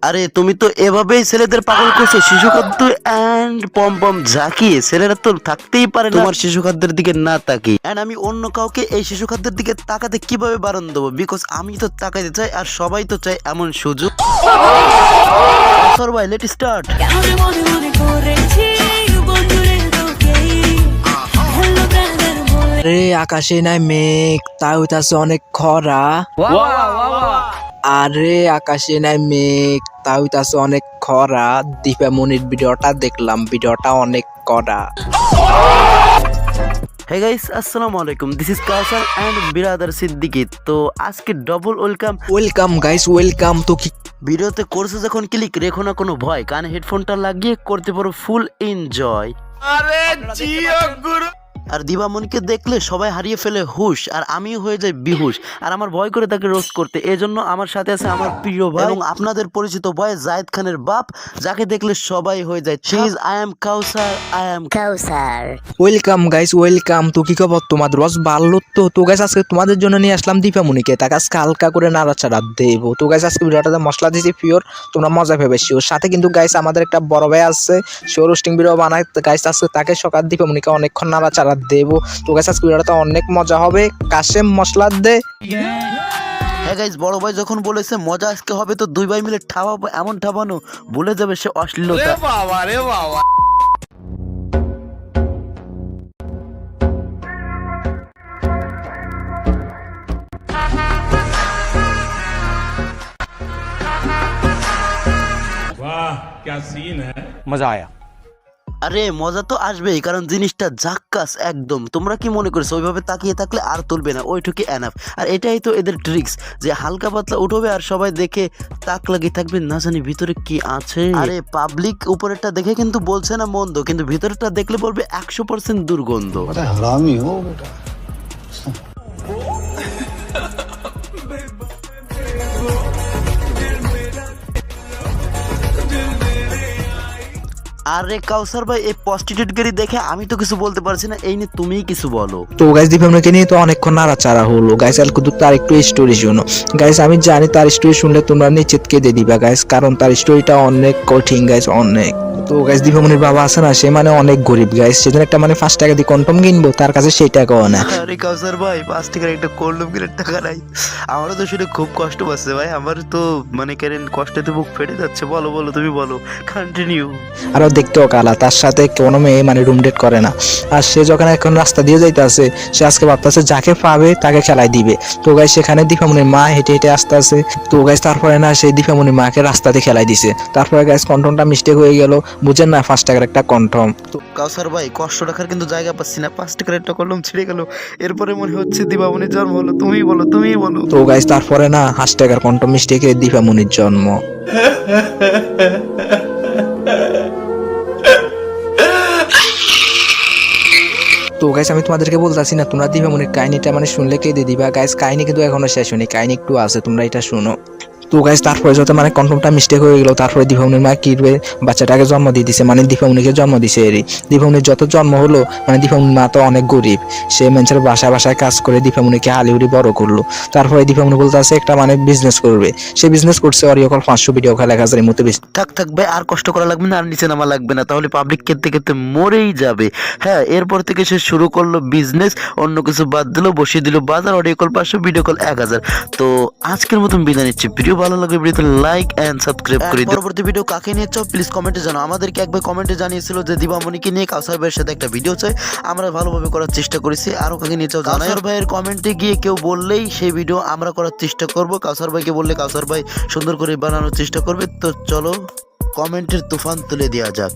আরে তুমি তো এভাবেই ছেলেদের পাগল করছো শিশু খাদ্য এন্ড পম পম ঝাঁকিয়ে। ছেলেরা তো থাকতেই পারে না তোমার শিশু খাদ্যের দিকে না তাকিয়ে। এন্ড আমি অন্য কাউকে এই শিশু খাদ্যের দিকে তাকাতে কিভাবে বারণ দেবো? বিকজ আমি তো তাকাইতে চাই আর সবাই তো চাই এমন সুযোগ। ভাই লেট স্টার্ট। আরে আকাশে নাই মেঘ তাই হইতাছে অনেক খরা। আরে আকাশে নাই মেঘ তাই হইতাছে অনেক খরা। দীপামণির ভিডিওটা দেখলাম, ভিডিওটা অনেক কড়া। হে গাইস, আসসালামু আলাইকুম, দিস ইজ কাউসার এন্ড বিরাদার সিদ্দিকি। তো আজকে ডবল ওয়েলকাম গাইস, ওয়েলকাম। তো কি ভিডিওতে করছো যখন ক্লিক, রেখো না কোনো ভয়, কানে হেডফোনটা লাগিয়ে করতে পারো ফুল এনজয়। আরে জিও গুরু। আর দিবামণিকে দেখলে সবাই হারিয়ে ফেলে হুশ, আর আমিও হয়ে যাই বিহুশ। আর আমার ভয় করে তাকে রোস্ট করতে, এজন্য আমার সাথে আছে আমার প্রিয় ভাই এবং আপনাদের পরিচিত ভাই জায়েদ খানের বাপ, যাকে দেখলে সবাই হয়ে যায় I am Kausar, I am Kausar. Welcome guys, welcome. তো কি খবর তোমাদের? রস ভালো তো গাইস আজকে তোমাদের জন্য নিয়ে আসলাম দীপামণিকে। তাকে আজকে হালকা করে নাড়াচাড়া দেবো। তো গাইস আজকে ভিডিওটাতে মশলা দিয়েছি পিওর, তোমরা মজা ভেবে শিওর। সাথে কিন্তু গাইস আমাদের একটা বড় ভাই আছে, সে রোস্টিং ভিডিও বানায়। গাইস আজকে তাকে সকাল দীপামণিকে অনেকক্ষণ নাড়াচাড়া দেবো। তো গাইস আজকে ভিডিওটা অনেক মজা হবে। কাশেম মশলা দে। হ্যাঁ গাইস, বড় ভাই যখন বলেছে মজা আজকে হবে, তো দুই ভাই মিলে ঠাবাবো, এমন ঠাবানো ভুলে যাবে সে অশ্লীলতা। বাবা রে বাবা। वाह क्या सीन है। मजा आया। আরে মজা তো আসবেই, কারণ জিনিসটা জাক্কাস একদম। তোমরা কি মনে করছো ওইভাবে তাকিয়ে থাকলে আর তুলবে না? ওইটুকু এনাফ। আর এটাই তো এদের ট্রিক্স, যে হালকা পাতলা উঠবে আর সবাই দেখে তাক লাগিয়ে থাকবে, না জানি ভিতরে কি আছে। আরে পাবলিক উপরেরটা দেখে কিন্তু বলছে না মন্দ, কিন্তু ভিতরেরটা দেখলে বলবে 100% দুর্গন্ধ। हरामी हो बेटा। আরে কাউসার ভাই, এই প্রস্টিটিউট গেরি দেখে আমি তো কিছু বলতে পারছি না, এই নিয়ে তুমিই কিছু বলো। তো গাইস দীপামণিকে নিয়ে তো অনেকক্ষণ নাড়াচাড়া হলো। গাইস আর কিন্তু তার একটু স্টোরি শোনো। গাইস আমি জানি তার স্টোরি শুনলে তোমরা নিচেত কেঁদে দিবা গাইস, কারণ তার স্টোরিটা অনেক কঠিন গাইস, অনেক। তো গাইস দীপামণির বাবা আছে না, সে মানে অনেক গরিব গাইস, সেজন্য একটা মানে 5 টাকা দিয়ে কন্ডম কিনবো, তার কাছে সেই টাকাও না। আরে কাউসার ভাই, 5 টাকার একটা কন্ডম কিনার টাকা নাই। আমারও তো শুনে খুব কষ্ট পাচ্ছে ভাই, আমার তো মানে কেন কষ্টে বুক ফেটে যাচ্ছে। বলো বলো, তুমি বলো, কন্টিনিউ। আরও দেখতেও কালা, তার সাথে কোনো মেয়ে মানে রুম ডেট করে না। আর সে যখন এখন রাস্তা দিয়ে যাইতেছে, সে আজকে ভাবতেছে যাকে পাবে তাকে খেলাই দিবে। তো গাইস সেখানে দীপামণির মা হেঁটে হেঁটে আসতে আছে। তো গাইস তারপরে না সেই দীপামণির মাকে রাস্তাতে খেলাই দিছে। তারপরে গাইস কন্টমটা মিস্টেক হয়ে গেল, বুঝেন না, 5 টাকার একটা কন্টম। তো কাউসার ভাই, কষ্ট রাখার কিন্তু জায়গা পাচ্ছি না, 5 টাকার একটা কলম ছিঁড়ে গেল। এরপরে মনে হচ্ছে দীপামণির জন্ম হলো। তুমিই বলো, তুমিই বলো। তো গাইস তারপরে না 5 টাকার কন্টম মিস্টেকে দীপামণির জন্ম। তো গাইস আমি তোমাদেরকে বলতেছি না, তোমরা দীপামণির কাহিনীটা মানে শুনলে কেঁদে দিবা গাইস। কাহিনী কিন্তু এখনো শেষ হয়নি, কাহিনী একটু আছে, তোমরা এটা শুনো। তো গাইস তারপরে যত মানে কন্ডমটা মিস্টেক হয়ে গেল, তারপরে দীপামণির মা কি বাচ্চাটাকে জন্ম দিয়ে দিছে, মানে দীপামণিকে জন্ম দিছে। এরই দীপামণির যত জন্ম হলো, মানে দীপামণির মা তো অনেক গরিব, সে মানুষের বাসায় বাসায় কাজ করে দীপামণিকে হালিউড়ি বড় করলো। তারপরে দীপামণি বলতে আছে একটা মানে বিজনেস করবে। সে বিজনেস করছে অরিও কল 500 ভিডিও খেলা 1000 এর মতো বেশি। থাক থাক ভাই, আর কষ্ট করা লাগবে না, আর নিচে নামা লাগবে না, তাহলে পাবলিক কেটে কেটে মরেই যাবে। হ্যাঁ, এরপর থেকে সে শুরু করলো বিজনেস, অন্য কিছু বাদ দিল, বসিয়ে দিল বাজার, অডিও কল 500, ভিডিও কল 1000। তো আজকের মতন বিদায় নিচ্ছি। ভিডিও ভালো লাগবে ভিডিওতে লাইক এন্ড সাবস্ক্রাইব করে দিও। পরবর্তী ভিডিও কাকে নিয়ে চাও প্লিজ কমেন্টে জানাও। আমাদেরকে একবার কমেন্টে জানিয়েছিল যে দীপামণিকে নিয়ে কাউসার ভাইয়ের সাথে একটা ভিডিও চাই, আমরা ভালোভাবে করার চেষ্টা করেছি। আরো কাকে নিয়ে চাও জানাও। কাউসার ভাইয়ের কমেন্টে গিয়ে কেউ বললেই সেই ভিডিও আমরা করার চেষ্টা করব। কাউসার ভাইকে বললে কাউসার ভাই সুন্দর করে বানানোর চেষ্টা করবে। তো চলো কমেন্টের তুফান তুলে দেওয়া যাক।